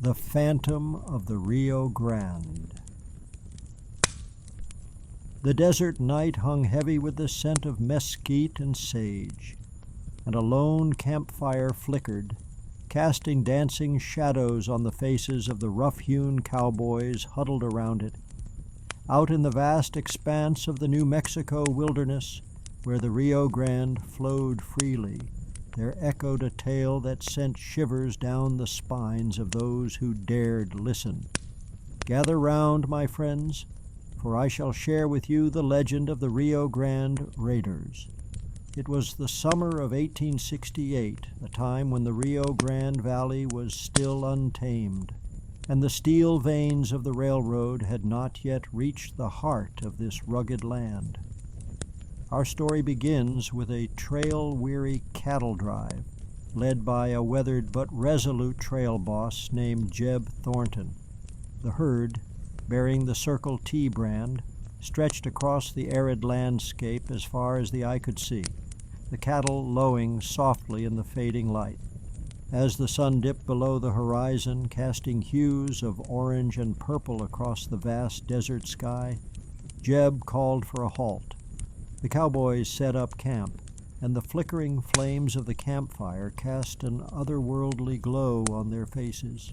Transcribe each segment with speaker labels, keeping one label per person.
Speaker 1: The Phantom of the Rio Grande. The desert night hung heavy with the scent of mesquite and sage, and a lone campfire flickered, casting dancing shadows on the faces of the rough-hewn cowboys huddled around it. Out in the vast expanse of the New Mexico wilderness, where the Rio Grande flowed freely, there echoed a tale that sent shivers down the spines of those who dared listen. Gather round, my friends, for I shall share with you the legend of the Rio Grande Raiders. It was the summer of 1868, a time when the Rio Grande Valley was still untamed, and the steel veins of the railroad had not yet reached the heart of this rugged land. Our story begins with a trail-weary cattle drive led by a weathered but resolute trail boss named Jeb Thornton. The herd, bearing the Circle T brand, stretched across the arid landscape as far as the eye could see, the cattle lowing softly in the fading light. As the sun dipped below the horizon, casting hues of orange and purple across the vast desert sky, Jeb called for a halt. The cowboys set up camp, and the flickering flames of the campfire cast an otherworldly glow on their faces.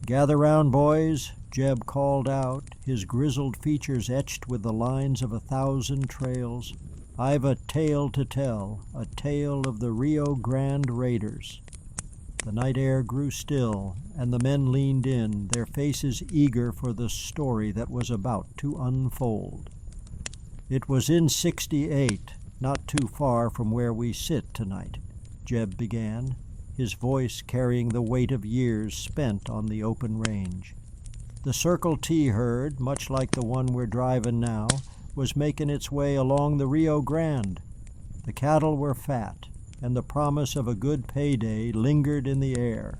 Speaker 1: "Gather round, boys," Jeb called out, his grizzled features etched with the lines of 1,000 trails. "I've a tale to tell, a tale of the Rio Grande Raiders." The night air grew still, and the men leaned in, their faces eager for the story that was about to unfold. "It was in '68, not too far from where we sit tonight," Jeb began, his voice carrying the weight of years spent on the open range. "The Circle T herd, much like the one we're driving now, was making its way along the Rio Grande. The cattle were fat, and the promise of a good payday lingered in the air."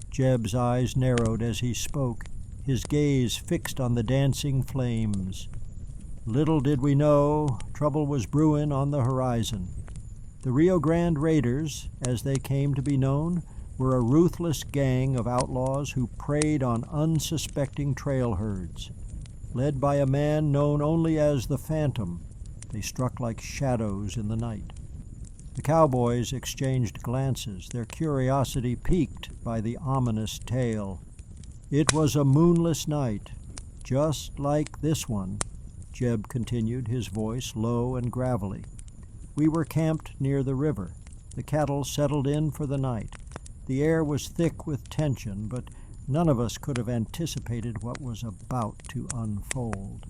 Speaker 1: Jeb's eyes narrowed as he spoke, his gaze fixed on the dancing flames. Little did we know, trouble was brewing on the horizon. The Rio Grande Raiders, as they came to be known, were a ruthless gang of outlaws who preyed on unsuspecting trail herds. Led by a man known only as the Phantom, they struck like shadows in the night. The cowboys exchanged glances, their curiosity piqued by the ominous tale. "It was a moonless night, just like this one," Jeb continued, his voice low and gravelly. "We were camped near the river. The cattle settled in for the night. The air was thick with tension, but none of us could have anticipated what was about to unfold."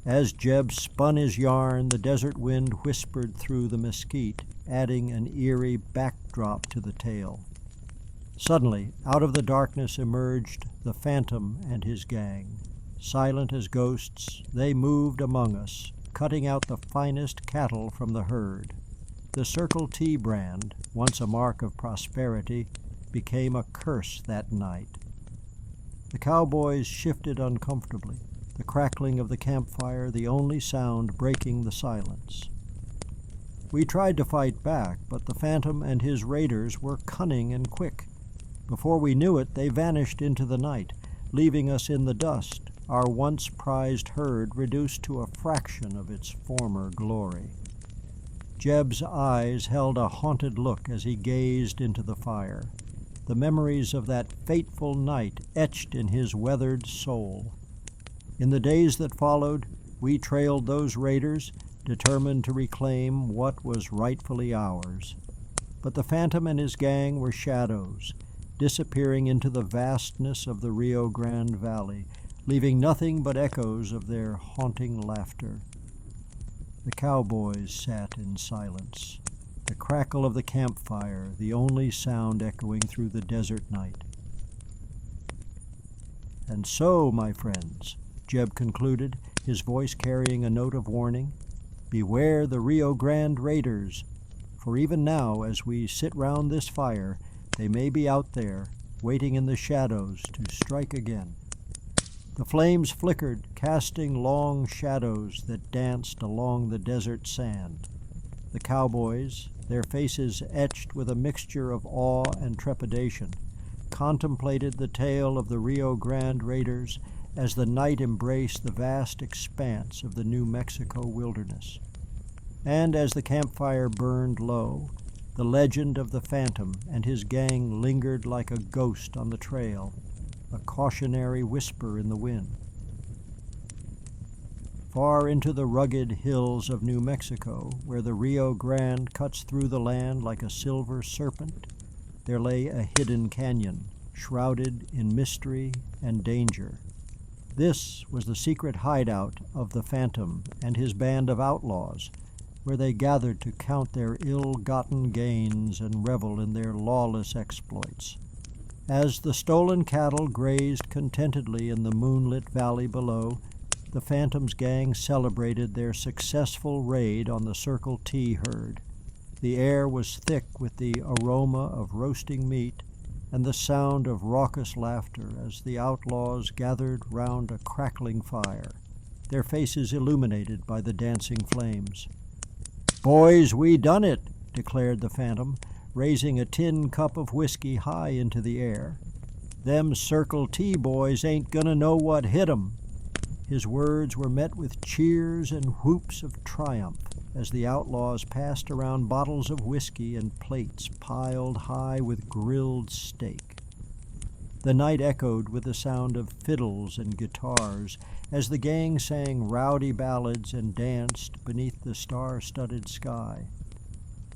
Speaker 1: As Jeb spun his yarn, the desert wind whispered through the mesquite, adding an eerie backdrop to the tale. Suddenly, out of the darkness emerged the Phantom and his gang. Silent as ghosts, they moved among us, cutting out the finest cattle from the herd. The Circle T brand, once a mark of prosperity, became a curse that night. The cowboys shifted uncomfortably, the crackling of the campfire the only sound breaking the silence. We tried to fight back, but the Phantom and his raiders were cunning and quick. Before we knew it, they vanished into the night, leaving us in the dust, our once prized herd reduced to a fraction of its former glory. Jeb's eyes held a haunted look as he gazed into the fire, the memories of that fateful night etched in his weathered soul. In the days that followed, we trailed those raiders, determined to reclaim what was rightfully ours. But the Phantom and his gang were shadows, disappearing into the vastness of the Rio Grande Valley, leaving nothing but echoes of their haunting laughter. The cowboys sat in silence, the crackle of the campfire the only sound echoing through the desert night. "And so, my friends," Jeb concluded, his voice carrying a note of warning, "beware the Rio Grande Raiders, for even now, as we sit round this fire, they may be out there, waiting in the shadows to strike again." The flames flickered, casting long shadows that danced along the desert sand. The cowboys, their faces etched with a mixture of awe and trepidation, contemplated the tale of the Rio Grande Raiders as the night embraced the vast expanse of the New Mexico wilderness. And as the campfire burned low, the legend of the phantom and his gang lingered like a ghost on the trail, a cautionary whisper in the wind. Far into the rugged hills of New Mexico, where the Rio Grande cuts through the land like a silver serpent, there lay a hidden canyon, shrouded in mystery and danger. This was the secret hideout of the phantom and his band of outlaws, where they gathered to count their ill-gotten gains and revel in their lawless exploits. As the stolen cattle grazed contentedly in the moonlit valley below, the Phantom's gang celebrated their successful raid on the Circle T herd. The air was thick with the aroma of roasting meat and the sound of raucous laughter as the outlaws gathered round a crackling fire, their faces illuminated by the dancing flames. "Boys, we done it," declared the Phantom, raising a tin cup of whiskey high into the air. "Them Circle T boys ain't gonna know what hit 'em." His words were met with cheers and whoops of triumph as the outlaws passed around bottles of whiskey and plates piled high with grilled steak. The night echoed with the sound of fiddles and guitars as the gang sang rowdy ballads and danced beneath the star-studded sky.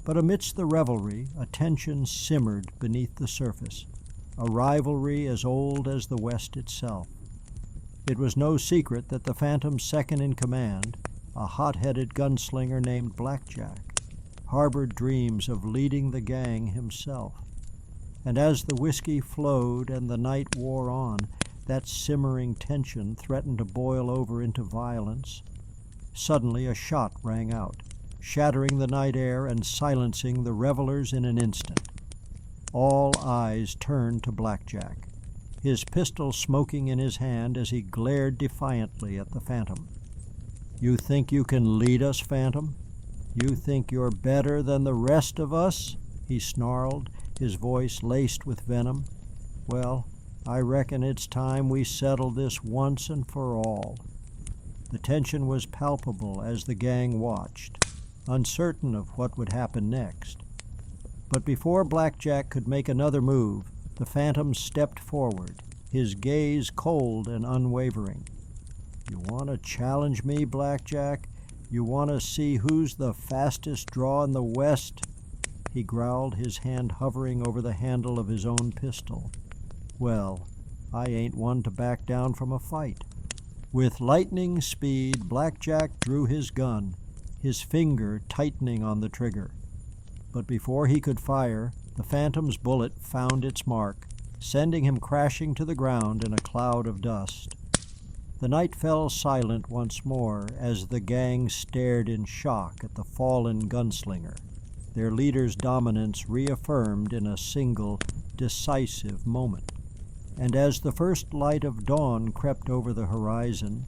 Speaker 1: But amidst the revelry, a tension simmered beneath the surface, a rivalry as old as the West itself. It was no secret that the Phantom's second in command, a hot-headed gunslinger named Blackjack, harbored dreams of leading the gang himself. And as the whiskey flowed and the night wore on, that simmering tension threatened to boil over into violence. Suddenly a shot rang out, shattering the night air and silencing the revelers in an instant. All eyes turned to Blackjack, his pistol smoking in his hand as he glared defiantly at the Phantom. "You think you can lead us, Phantom? You think you're better than the rest of us?" he snarled, his voice laced with venom. "Well, I reckon it's time we settled this once and for all." The tension was palpable as the gang watched, uncertain of what would happen next. But before Blackjack could make another move, the Phantom stepped forward, his gaze cold and unwavering. "You want to challenge me, Blackjack? You want to see who's the fastest draw in the West?" He growled, his hand hovering over the handle of his own pistol. "Well, I ain't one to back down from a fight." With lightning speed, Blackjack drew his gun, his finger tightening on the trigger. But before he could fire, the Phantom's bullet found its mark, sending him crashing to the ground in a cloud of dust. The night fell silent once more as the gang stared in shock at the fallen gunslinger, their leader's dominance reaffirmed in a single, decisive moment. And as the first light of dawn crept over the horizon,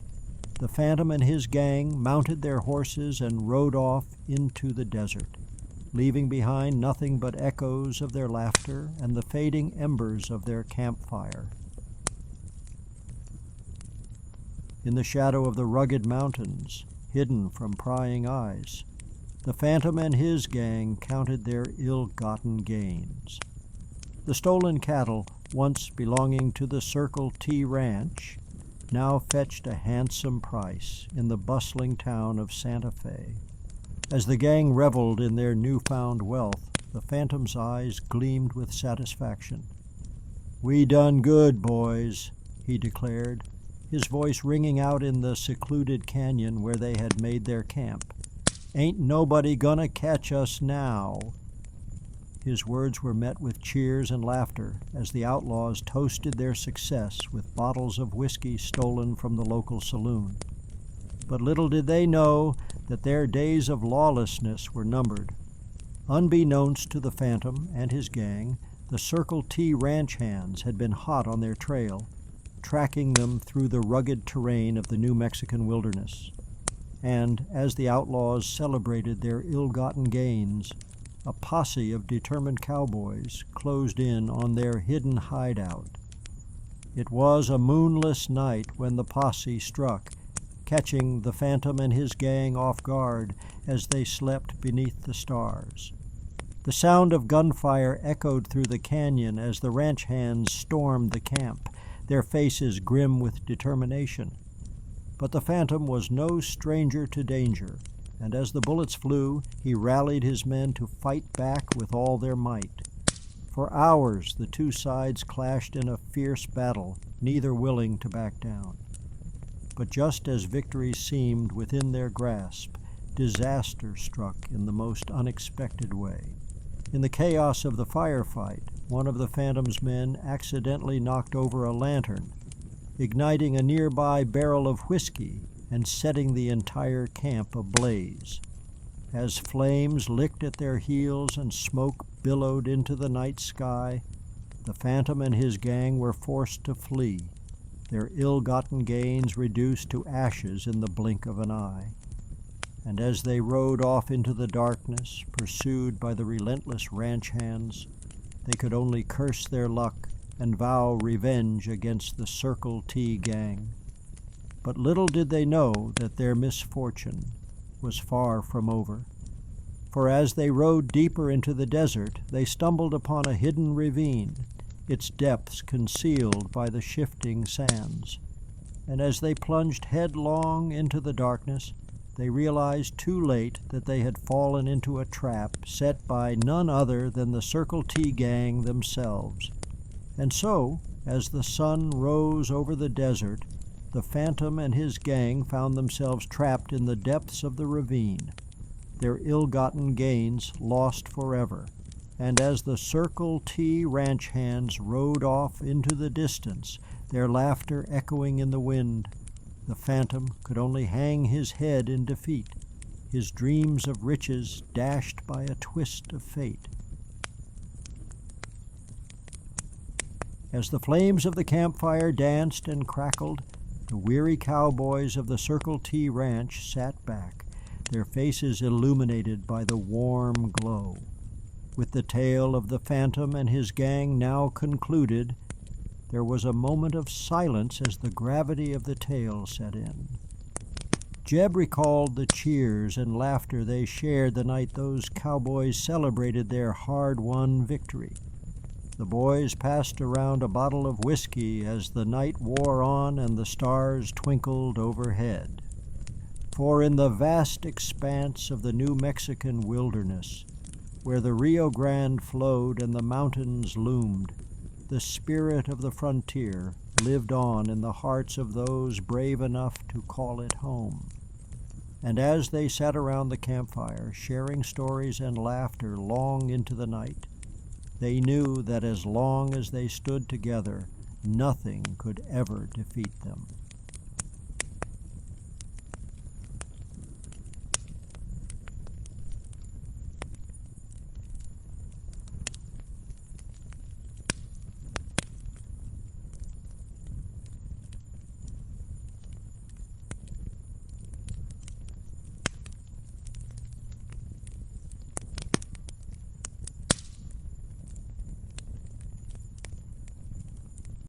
Speaker 1: the Phantom and his gang mounted their horses and rode off into the desert, leaving behind nothing but echoes of their laughter and the fading embers of their campfire. In the shadow of the rugged mountains, hidden from prying eyes, the Phantom and his gang counted their ill-gotten gains. The stolen cattle, once belonging to the Circle T Ranch, now fetched a handsome price in the bustling town of Santa Fe. As the gang reveled in their newfound wealth, the Phantom's eyes gleamed with satisfaction. "We done good, boys," he declared, his voice ringing out in the secluded canyon where they had made their camp. "Ain't nobody gonna catch us now." His words were met with cheers and laughter as the outlaws toasted their success with bottles of whiskey stolen from the local saloon. But little did they know that their days of lawlessness were numbered. Unbeknownst to the Phantom and his gang, the Circle T ranch hands had been hot on their trail, tracking them through the rugged terrain of the New Mexican wilderness. And as the outlaws celebrated their ill-gotten gains, a posse of determined cowboys closed in on their hidden hideout. It was a moonless night when the posse struck, catching the phantom and his gang off guard as they slept beneath the stars. The sound of gunfire echoed through the canyon as the ranch hands stormed the camp, their faces grim with determination. But the phantom was no stranger to danger, and as the bullets flew, he rallied his men to fight back with all their might. For hours the two sides clashed in a fierce battle, neither willing to back down. But just as victory seemed within their grasp, disaster struck in the most unexpected way. In the chaos of the firefight, one of the phantom's men accidentally knocked over a lantern, igniting a nearby barrel of whiskey and setting the entire camp ablaze. As flames licked at their heels and smoke billowed into the night sky, the phantom and his gang were forced to flee, their ill-gotten gains reduced to ashes in the blink of an eye. And as they rode off into the darkness, pursued by the relentless ranch hands, they could only curse their luck and vow revenge against the Circle T gang. But little did they know that their misfortune was far from over. For as they rode deeper into the desert, they stumbled upon a hidden ravine, its depths concealed by the shifting sands. And as they plunged headlong into the darkness, they realized too late that they had fallen into a trap set by none other than the Circle T gang themselves. And so, as the sun rose over the desert, the phantom and his gang found themselves trapped in the depths of the ravine, their ill-gotten gains lost forever. And as the Circle T ranch hands rode off into the distance, their laughter echoing in the wind, the phantom could only hang his head in defeat, his dreams of riches dashed by a twist of fate. As the flames of the campfire danced and crackled, the weary cowboys of the Circle T ranch sat back, their faces illuminated by the warm glow. With the tale of the phantom and his gang now concluded, there was a moment of silence as the gravity of the tale set in. Jeb recalled the cheers and laughter they shared the night those cowboys celebrated their hard-won victory. The boys passed around a bottle of whiskey as the night wore on and the stars twinkled overhead. For in the vast expanse of the New Mexican wilderness, where the Rio Grande flowed and the mountains loomed, the spirit of the frontier lived on in the hearts of those brave enough to call it home. And as they sat around the campfire, sharing stories and laughter long into the night, they knew that as long as they stood together, nothing could ever defeat them.